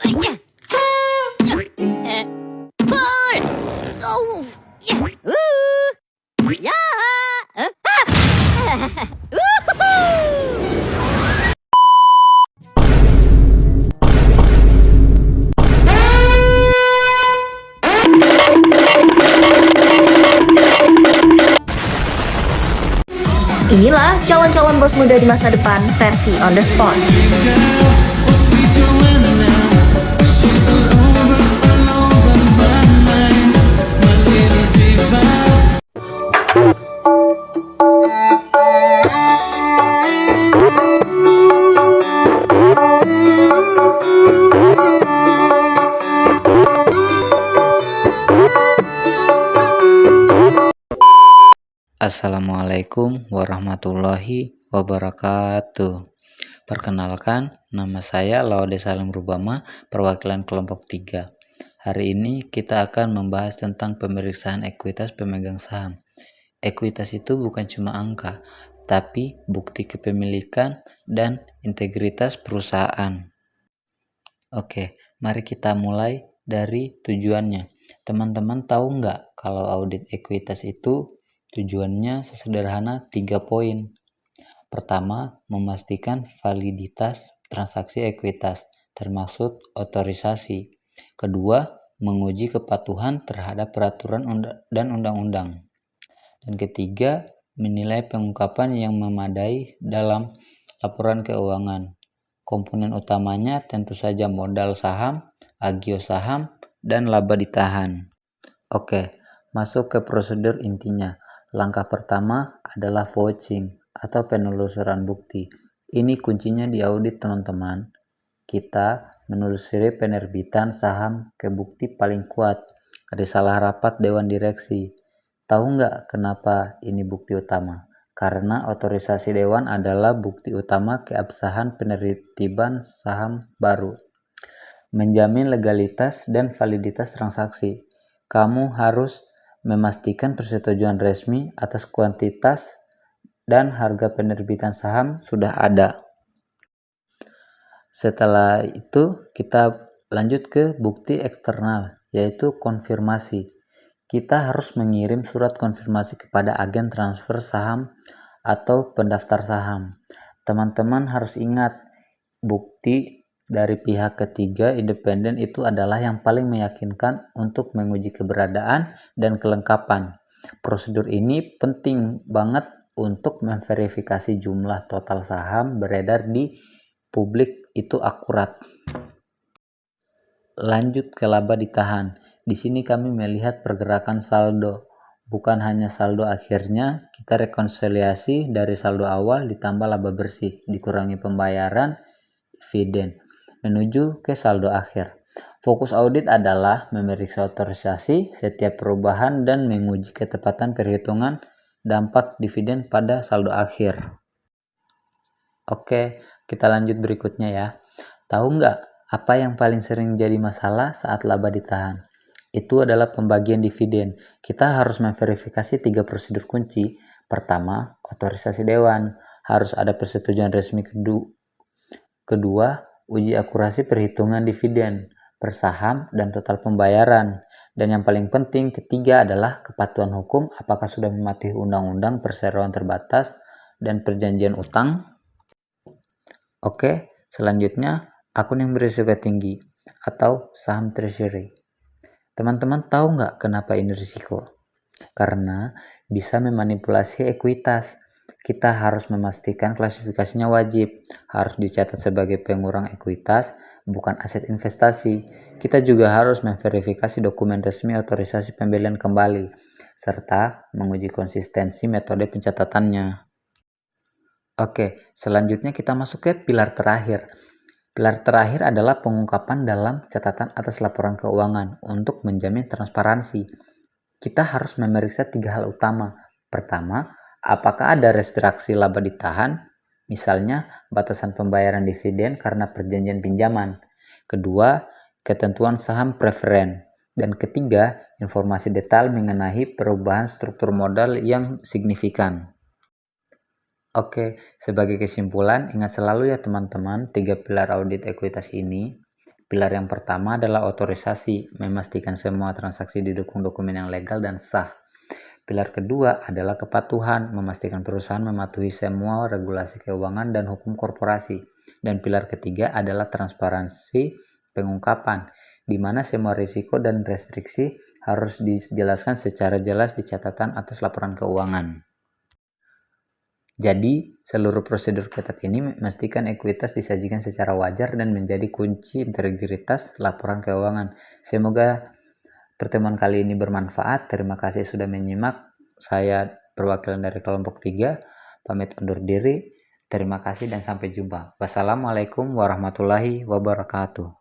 Pull! Oh! Yeah! Woohoo! Inilah calon-calon bos muda di masa depan versi on the spot. Assalamualaikum warahmatullahi wabarakatuh. Perkenalkan, nama saya Laude Salim Rubama, perwakilan kelompok 3. Hari ini kita akan membahas tentang pemeriksaan ekuitas pemegang saham. Ekuitas itu bukan cuma angka, tapi bukti kepemilikan dan integritas perusahaan. Oke, mari kita mulai dari tujuannya. Teman-teman tahu nggak kalau audit ekuitas itu tujuannya sesederhana 3 poin. Pertama, memastikan validitas transaksi ekuitas, termasuk otorisasi. Kedua, menguji kepatuhan terhadap peraturan dan undang-undang. Dan ketiga, menilai pengungkapan yang memadai dalam laporan keuangan. Komponen utamanya tentu saja modal saham, agio saham, dan laba ditahan. Oke, masuk ke prosedur intinya. Langkah pertama adalah vouching atau penelusuran bukti. Ini kuncinya di audit, teman-teman. Kita menelusuri penerbitan saham ke bukti paling kuat. Ada salah rapat dewan direksi. Tahu nggak kenapa ini bukti utama? Karena otorisasi dewan adalah bukti utama keabsahan penertiban saham baru. Menjamin legalitas dan validitas transaksi. Kamu harus memastikan persetujuan resmi atas kuantitas dan harga penerbitan saham sudah ada. Setelah itu kita lanjut ke bukti eksternal, yaitu konfirmasi. Kita harus mengirim surat konfirmasi kepada agen transfer saham atau pendaftar saham. Teman-teman harus ingat, bukti dari pihak ketiga independen itu adalah yang paling meyakinkan untuk menguji keberadaan dan kelengkapan. Prosedur ini penting banget untuk memverifikasi jumlah total saham beredar di publik itu akurat. Lanjut ke laba ditahan. Di sini kami melihat pergerakan saldo. Bukan hanya saldo akhirnya, kita rekonsiliasi dari saldo awal ditambah laba bersih, dikurangi pembayaran dividen, menuju ke saldo akhir. Fokus audit adalah memeriksa otorisasi setiap perubahan dan menguji ketepatan perhitungan dampak dividen pada saldo akhir. Oke, kita lanjut berikutnya ya. Tahu nggak apa yang paling sering jadi masalah saat laba ditahan? Itu adalah pembagian dividen. Kita harus memverifikasi 3 prosedur kunci. Pertama, otorisasi dewan. Harus ada persetujuan resmi. Kedua, uji akurasi perhitungan dividen per saham dan total pembayaran. Dan yang paling penting, ketiga adalah kepatuhan hukum, apakah sudah mematuhi undang-undang perseroan terbatas dan perjanjian utang. Oke, selanjutnya akun yang berisiko tinggi atau saham treasury. Teman-teman tahu nggak kenapa ini risiko? Karena bisa memanipulasi ekuitas. Kita harus memastikan klasifikasinya wajib, harus dicatat sebagai pengurang ekuitas, bukan aset investasi. Kita juga harus memverifikasi dokumen resmi otorisasi pembelian kembali, serta menguji konsistensi metode pencatatannya. Oke, selanjutnya kita masuk ke pilar terakhir. Pilar terakhir adalah pengungkapan dalam catatan atas laporan keuangan untuk menjamin transparansi. Kita harus memeriksa 3 hal utama. Pertama, apakah ada restriksi laba ditahan, misalnya batasan pembayaran dividen karena perjanjian pinjaman. Kedua, ketentuan saham preferen. Dan ketiga, informasi detail mengenai perubahan struktur modal yang signifikan. Oke, sebagai kesimpulan, ingat selalu ya teman-teman, 3 pilar audit ekuitas ini. Pilar yang pertama adalah otorisasi, memastikan semua transaksi didukung dokumen yang legal dan sah. Pilar kedua adalah kepatuhan, memastikan perusahaan mematuhi semua regulasi keuangan dan hukum korporasi. Dan pilar ketiga adalah transparansi pengungkapan, di mana semua risiko dan restriksi harus dijelaskan secara jelas di catatan atas laporan keuangan. Jadi, seluruh prosedur ketat ini memastikan ekuitas disajikan secara wajar dan menjadi kunci integritas laporan keuangan. Semoga pertemuan kali ini bermanfaat. Terima kasih sudah menyimak. Saya perwakilan dari kelompok 3, pamit undur diri. Terima kasih dan sampai jumpa. Wassalamualaikum warahmatullahi wabarakatuh.